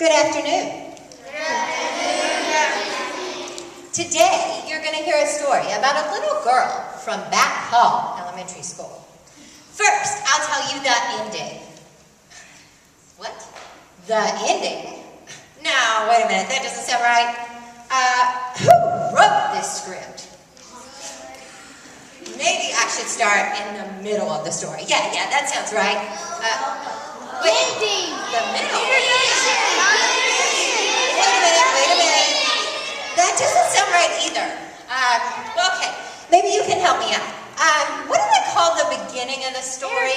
Good afternoon. Today, you're going to hear a story about a little girl from Back Hall Elementary School. First, I'll tell you the ending. What? The ending? No, wait a minute, that doesn't sound right. Who wrote this script? Maybe I should start in the middle of the story. Yeah, that sounds right. Wait, the middle? Wait a minute. That doesn't sound right either. Okay, maybe you can help me out. What do they call the beginning of the story?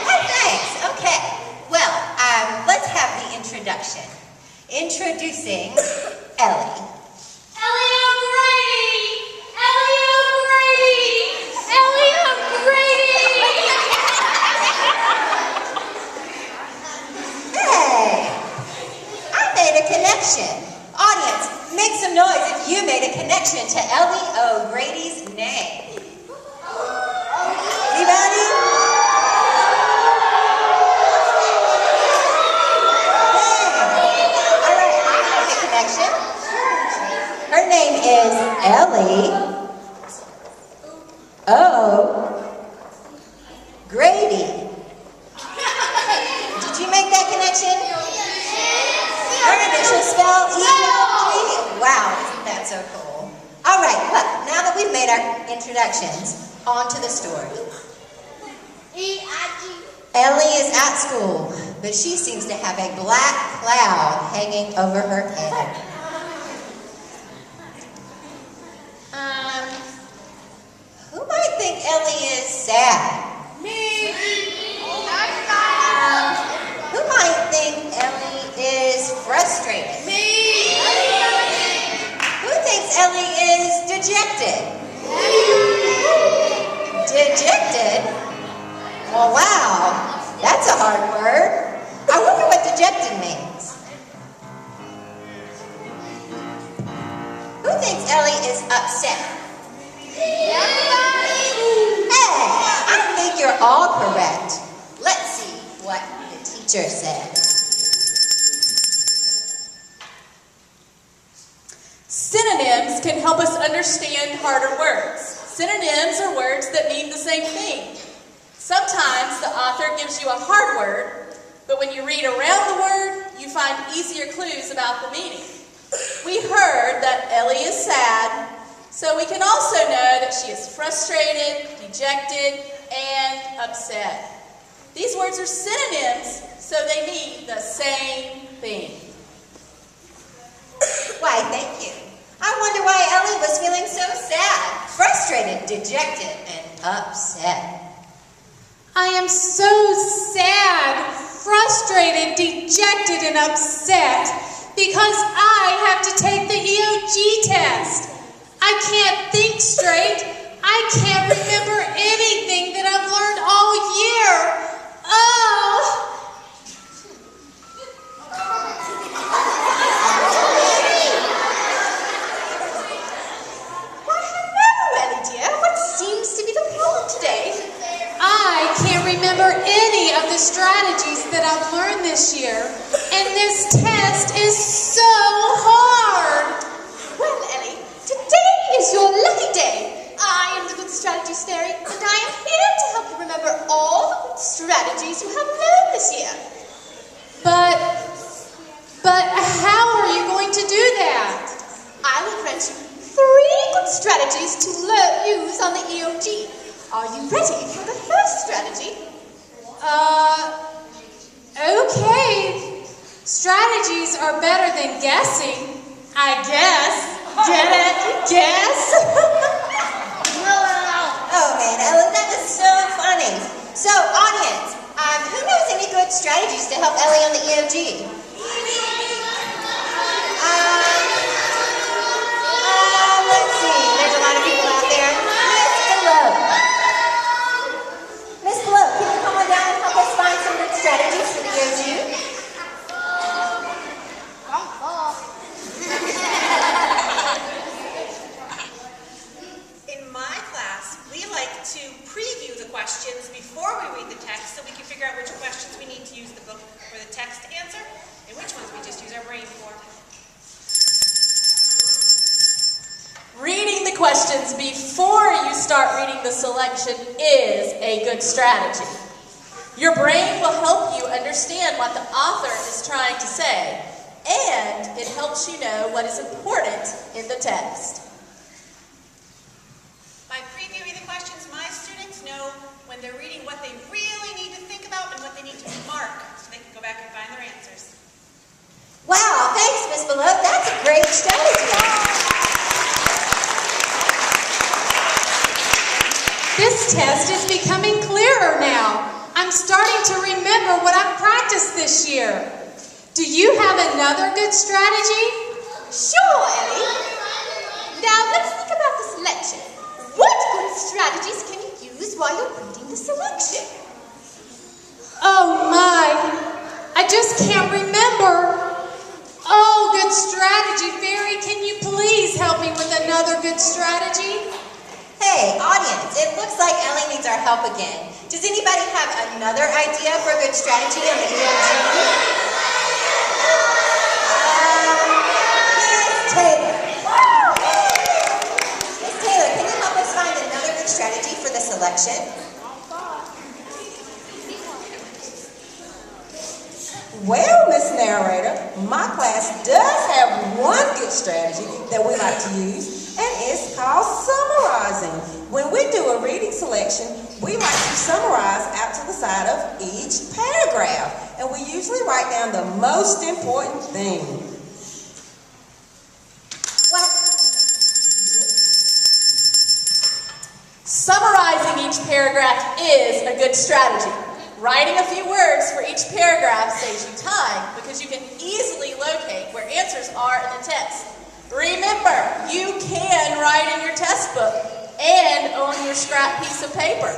Oh, thanks. Okay. Well, let's have the introduction. Introducing Ellie. Ellie O'Grady! Ellie O'Grady! Ellie O'Grady! Hey! I made a connection. Audience, make some noise if you made a connection to Ellie O'Grady's name. Anybody? Her name is Ellie O'Grady. Did you make that connection? Her initials spell EOG. Wow, isn't that so cool? All right, well, now that we've made our introductions, on to the story. Ellie is at school, but she seems to have a black cloud hanging over her head. Who might think Ellie is sad? Me! Who might think Ellie is frustrated? Me! Who thinks Ellie is dejected? Dejected? Well, wow, that's a hard word. I wonder what dejected means. Who thinks Ellie is upset? Hey, I think you're all correct. Let's see what the teacher said. Synonyms can help us understand harder words. Synonyms are words that mean the same thing. Sometimes the author gives you a hard word, but when you read around the word, you find easier clues about the meaning. We heard that Ellie is sad, so we can also know that she is frustrated, dejected, and upset. These words are synonyms, so they mean the same thing. Why, thank you. I wonder why Ellie was feeling so sad, frustrated, dejected, and upset. I am so sad, frustrated, dejected, and upset because I have to take the EOG test. I can't think straight. I can't remember anything that I've learned all year. Oh! Why, hello, Ellie dear. What seems to be the problem today? I can't remember any of the strategies that I've learned this year, and this test is so hard. Well, Ellie, today is your lucky day. I am the Good Strategies Fairy, and I am here to help you remember all the good strategies you have learned this year. But how are you going to do that? I will grant you 3 good strategies to use on the EOG. Are you ready for the first strategy? Okay. Strategies are better than guessing, I guess. Get it? Guess? Oh man, Ellie, that was so funny. So, audience, who knows any good strategies to help Ellie on the EOG? Let's see. There's a lot of people out there. Miss Below, can you come on down and help us find some good strategies for the EOG? In my class, we like to preview the questions before we read the text so we can figure out which questions we need to use the book or the text to answer and which ones we just use our brain for. Reading the questions before you start reading the selection is a good strategy. Your brain will help you understand what the author is trying to say, and it helps you know what is important in the text. By previewing the questions, my students know when they're reading what they really need to think about and what they need to mark so they can go back and find their answers. Wow, thanks, Miss Below. That's a great strategy. This test is becoming clearer now. I'm starting to remember what I've practiced this year. Do you have another good strategy? Sure, Ellie. Now let's think about the selection. What good strategies can you use while you're reading the selection? Oh my, I just can't remember. Oh, good strategy, Fairy. Can you please help me with another good strategy? Hey, audience, it looks like Ellie needs our help again. Does anybody have another idea for a good strategy on the EOG? Miss Taylor. Miss Taylor, can you help us find another good strategy for the selection? Well, Miss Narrator, my class does have one good strategy that we like to use, and it's called summarizing. When we do a reading selection, we like to summarize out to the side of each paragraph, and we usually write down the most important thing. Summarizing each paragraph is a good strategy. Writing a few words for each paragraph saves you time because you can easily locate where answers are in the text. Remember, you can write in your test book and on your scrap piece of paper.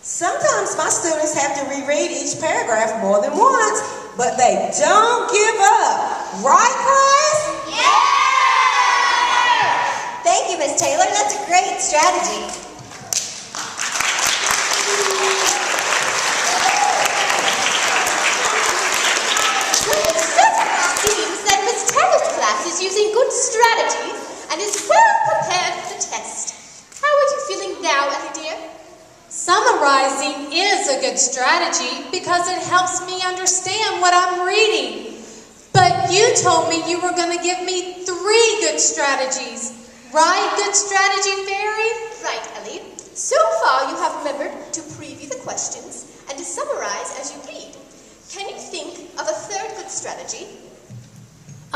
Sometimes my students have to reread each paragraph more than once, but they don't give up. Right, class? Yeah! Thank you, Miss Taylor. That's a great strategy. Is using good strategies and is well prepared for the test. How are you feeling now, Ellie dear? Summarizing is a good strategy because it helps me understand what I'm reading. But you told me you were going to give me 3 good strategies. Right, good strategy, Fairy? Right, Ellie. So far you have remembered to preview the questions and to summarize as you read. Can you think of a 3rd good strategy?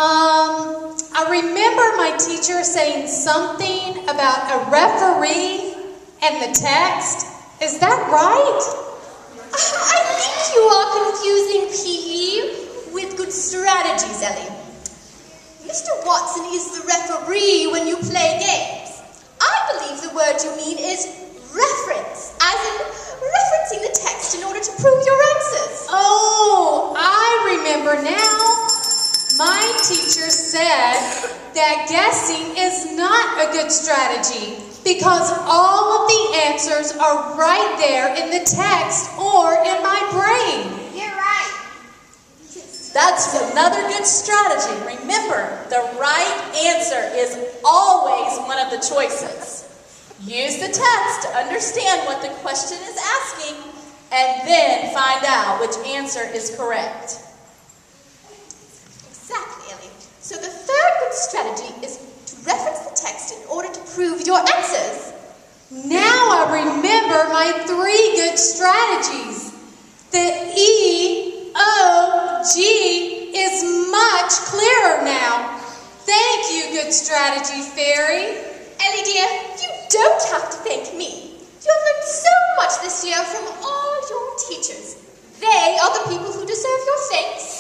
I remember my teacher saying something about a referee and the text. Is that right? I think you are confusing PE with good strategies, Ellie. Mr. Watson is the referee when you play games. I believe the word you mean is reference, as in referencing the text in order to prove your answers. Oh, I remember now. My teacher said that guessing is not a good strategy because all of the answers are right there in the text or in my brain. You're right. That's another good strategy. Remember, the right answer is always one of the choices. Use the text to understand what the question is asking and then find out which answer is correct. Exactly, Ellie. So the 3rd good strategy is to reference the text in order to prove your answers. Now I remember my 3 good strategies. The EOG is much clearer now. Thank you, good strategy, Fairy. Ellie dear, you don't have to thank me. You have learned so much this year from all your teachers. They are the people who deserve your thanks.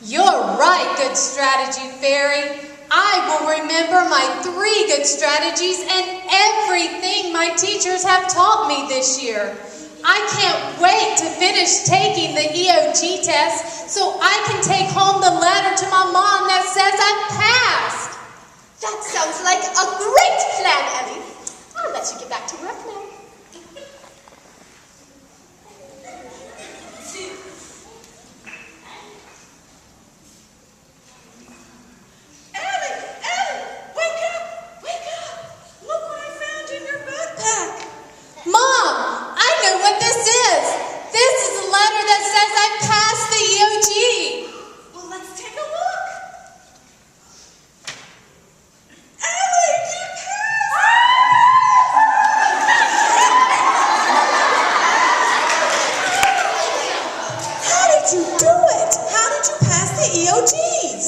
You're right, good strategy, Fairy. I will remember my 3 good strategies and everything my teachers have taught me this year. I can't wait to finish taking the EOG test so I can take home the letter to my mom that says I've passed. That sounds like a great plan, Ellie. I'll let you get back to work now. Mom, I know what this is. This is a letter that says I passed the EOG. Well, let's take a look. Ellie, you How did you do it? How did you pass the EOGs?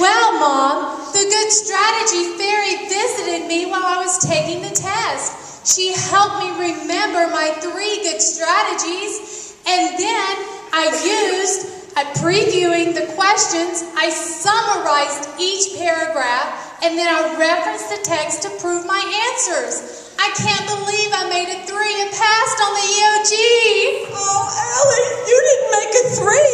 Well, Mom, the Good Strategy Fairy visited me while I was taking the test. She helped me remember my 3 good strategies, and then previewing the questions, I summarized each paragraph, and then I referenced the text to prove my answers. I can't believe I made a 3 and passed on the EOG. Oh, Ellie, you didn't make a 3.